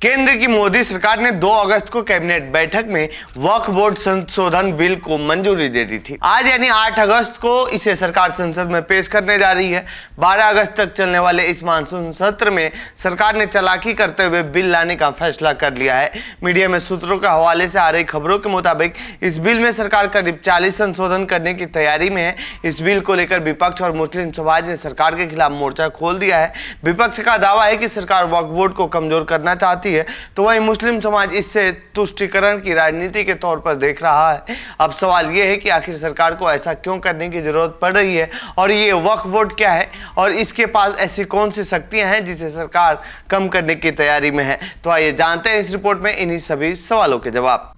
केंद्र की मोदी सरकार ने 2 अगस्त को कैबिनेट बैठक में वक्फ बोर्ड संशोधन बिल को मंजूरी दे दी थी। आज यानी 8 अगस्त को इसे सरकार संसद में पेश करने जा रही है। 12 अगस्त तक चलने वाले इस मानसून सत्र में सरकार ने चालाकी करते हुए बिल लाने का फैसला कर लिया है। मीडिया में सूत्रों के हवाले से आ रही खबरों के मुताबिक इस बिल में सरकार करीब 40 संशोधन करने की तैयारी में है। इस बिल को लेकर विपक्ष और मुस्लिम समाज ने सरकार के खिलाफ मोर्चा खोल दिया है। विपक्ष का दावा है कि सरकार वक्फ बोर्ड को कमजोर करना चाहती है, तो वहीं मुस्लिम समाज इससे तुष्टीकरण की राजनीति के तौर पर देख रहा है। अब सवाल यह है कि आखिर सरकार को ऐसा क्यों करने की जरूरत पड़ रही है और ये वक्फ बोर्ड क्या है और इसके पास ऐसी कौन सी शक्तियां हैं जिसे सरकार कम करने की तैयारी में है। तो आइए जानते हैं इस रिपोर्ट में इन्हीं सभी सवालों के जवाब।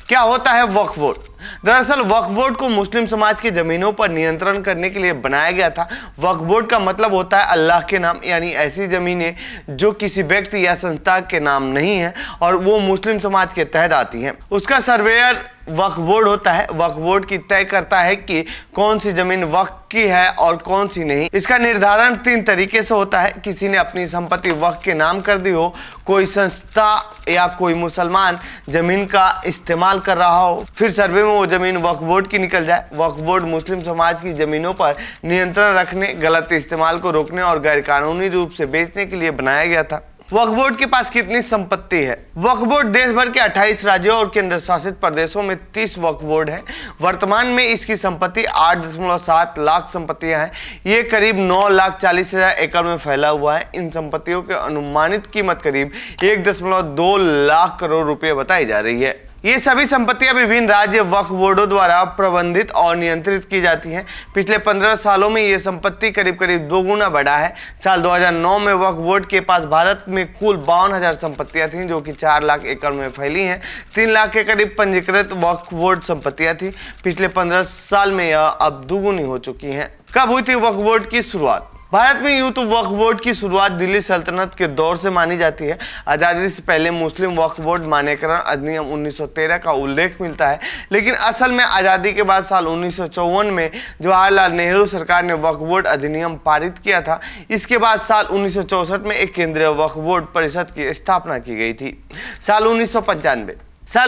क्या होता है वक्फ बोर्ड? दरअसल वक्फ बोर्ड को मुस्लिम समाज की जमीनों पर नियंत्रण करने के लिए बनाया गया था। वक्फ बोर्ड का मतलब होता है अल्लाह के नाम, यानी ऐसी जमीनें जो किसी व्यक्ति या संस्था के नाम नहीं है और वो मुस्लिम समाज के तहत आती हैं। उसका सर्वेयर वक्फ बोर्ड होता है। वक्फ बोर्ड की तय करता है कि कौन सी जमीन वक्फ की है और कौन सी नहीं। इसका निर्धारण 3 तरीके से होता है। किसी ने अपनी संपत्ति वक्फ के नाम कर दी हो, कोई संस्था या कोई मुसलमान जमीन का इस्तेमाल कर रहा हो, फिर सर्वे में वो जमीन वक्फ बोर्ड की निकल जाए। वक्फ बोर्ड मुस्लिम समाज की जमीनों पर नियंत्रण रखने, गलत इस्तेमाल को रोकने और गैरकानूनी रूप से बेचने के लिए बनाया गया था। वक्फ बोर्ड के पास कितनी संपत्ति है? वक्फ बोर्ड देश भर के 28 राज्यों और केंद्र शासित प्रदेशों में 30 वक्फ बोर्ड है। वर्तमान में इसकी संपत्ति 8.7 लाख संपत्तियां हैं। ये करीब 9,40,000 एकड़ में फैला हुआ है। इन संपत्तियों की अनुमानित कीमत करीब 1.2 लाख करोड़ रुपए बताई जा रही है। ये सभी संपत्तियां विभिन्न राज्य वक्फ बोर्डों द्वारा प्रबंधित और नियंत्रित की जाती हैं। पिछले 15 सालों में ये संपत्ति करीब 2 गुना बढ़ा है। साल 2009 में वक्फ बोर्ड के पास भारत में कुल 52,000 संपत्तियां थीं, जो कि 4 लाख एकड़ में फैली हैं। 3 लाख के करीब पंजीकृत वक्फ बोर्ड संपत्तियां थी। पिछले 15 साल में यह अब दोगुनी हो चुकी हैं। कब हुई थी वक्फ बोर्ड की शुरुआत? भारत में यूं तो वक्फ बोर्ड की शुरुआत दिल्ली सल्तनत के दौर से मानी जाती है। आज़ादी से पहले मुस्लिम वक्फ बोर्ड मान्यकरण अधिनियम 1913 का उल्लेख मिलता है, लेकिन असल में आज़ादी के बाद साल 1954 में जवाहरलाल नेहरू सरकार ने वक्फ बोर्ड अधिनियम पारित किया था। इसके बाद साल 1964 में एक केंद्रीय वक्फ बोर्ड परिषद की स्थापना की गई थी। साल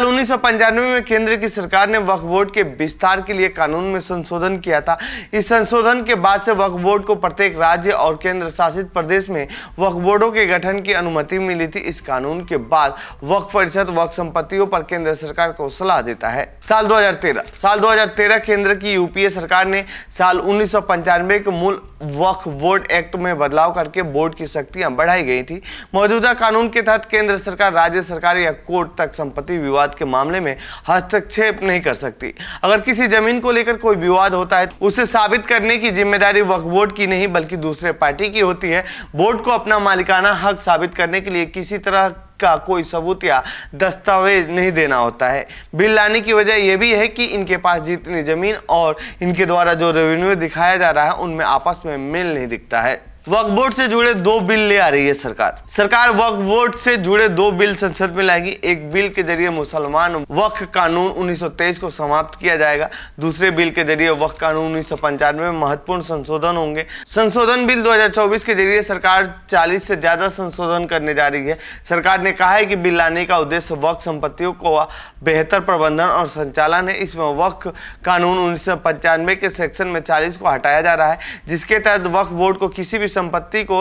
1995 में केंद्र की सरकार ने वक्फ बोर्ड के विस्तार के लिए कानून में संशोधन किया था। इस संशोधन के बाद से वक्फ बोर्ड को प्रत्येक राज्य और केंद्र शासित प्रदेश में वक्फ बोर्डों के गठन की अनुमति मिली थी। इस कानून के बाद वक्फ परिषद वक्फ संपत्तियों पर केंद्र सरकार को सलाह देता है। साल 2013 केंद्र की यूपीए सरकार ने साल 1995 के मूल वक्फ बोर्ड एक्ट में बदलाव करके बोर्ड की शक्तियां बढ़ाई गई थी। मौजूदा कानून के तहत केंद्र सरकार राज्य सरकार या कोर्ट तक संपत्ति विवाद के मामले में हस्तक्षेप नहीं कर सकती। अगर किसी जमीन को लेकर कोई विवाद होता है, उसे साबित करने की जिम्मेदारी वक्फ बोर्ड की नहीं बल्कि दूसरे पार्टी की होती है। बोर्ड को अपना मालिकाना हक साबित करने के लिए किसी तरह का कोई सबूत या दस्तावेज नहीं देना होता है। बिल लाने की वजह यह भी है कि इनके पास जितनी जमीन और इनके द्वारा जो रेवेन्यू दिखाया जा रहा है उनमें आपस में मेल नहीं दिखता है। वक्फ बोर्ड से जुड़े 2 बिल ले आ रही है सरकार वक्फ बोर्ड से जुड़े 2 बिल संसद में लाएगी। एक बिल के जरिए मुसलमान वक्फ कानून 1923 को समाप्त किया जाएगा। दूसरे बिल के जरिए वक्फ कानून 1995 में महत्वपूर्ण संशोधन होंगे। संशोधन बिल 2024 के जरिए सरकार 40 से ज्यादा संशोधन करने जा रही है। सरकार ने कहा है कि बिल लाने का उद्देश्य वक्फ संपत्तियों को बेहतर प्रबंधन और संचालन है। इसमें वक्फ कानून 1995 के सेक्शन में 40 को हटाया जा रहा है, जिसके तहत वक्फ बोर्ड को किसी भी संपत्ति को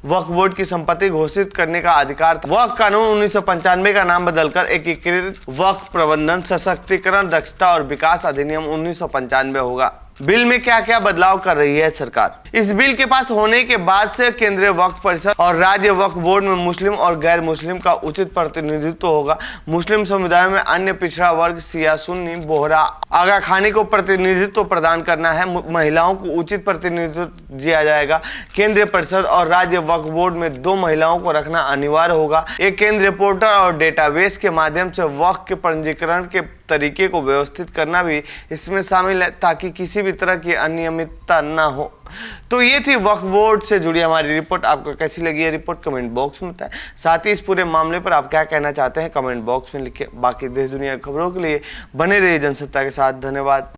वक्फ बोर्ड की संपत्ति घोषित करने का अधिकार था। वक्फ कानून 1995 का नाम बदलकर एकीकृत वक्फ प्रबंधन, सशक्तिकरण, दक्षता और विकास अधिनियम 1995 होगा। बिल में क्या क्या बदलाव कर रही है सरकार? इस बिल के पास होने के बाद से केंद्रीय वक्फ परिषद और राज्य वक्फ बोर्ड में मुस्लिम और गैर मुस्लिम का उचित प्रतिनिधित्व होगा। मुस्लिम समुदाय में अन्य पिछड़ा वर्ग, शिया, सुन्नी, बोहरा, आगा खानी को प्रतिनिधित्व प्रदान करना है। महिलाओं को उचित प्रतिनिधित्व दिया जाएगा। केंद्रीय परिषद और राज्य वक्फ बोर्ड में 2 महिलाओं को रखना अनिवार्य होगा। एक केंद्रीय पोर्टल और डेटाबेस के माध्यम से वक्फ के पंजीकरण के तरीके को व्यवस्थित करना भी इसमें शामिल है, ताकि किसी भी तरह की अनियमितता ना हो। तो ये थी वक्फ बोर्ड से जुड़ी हमारी रिपोर्ट। आपको कैसी लगी ये रिपोर्ट कमेंट बॉक्स में बताएं। साथ ही इस पूरे मामले पर आप क्या कहना चाहते हैं कमेंट बॉक्स में लिखें। बाकी देश दुनिया की खबरों के लिए बने रहिए जनसत्ता के साथ। धन्यवाद।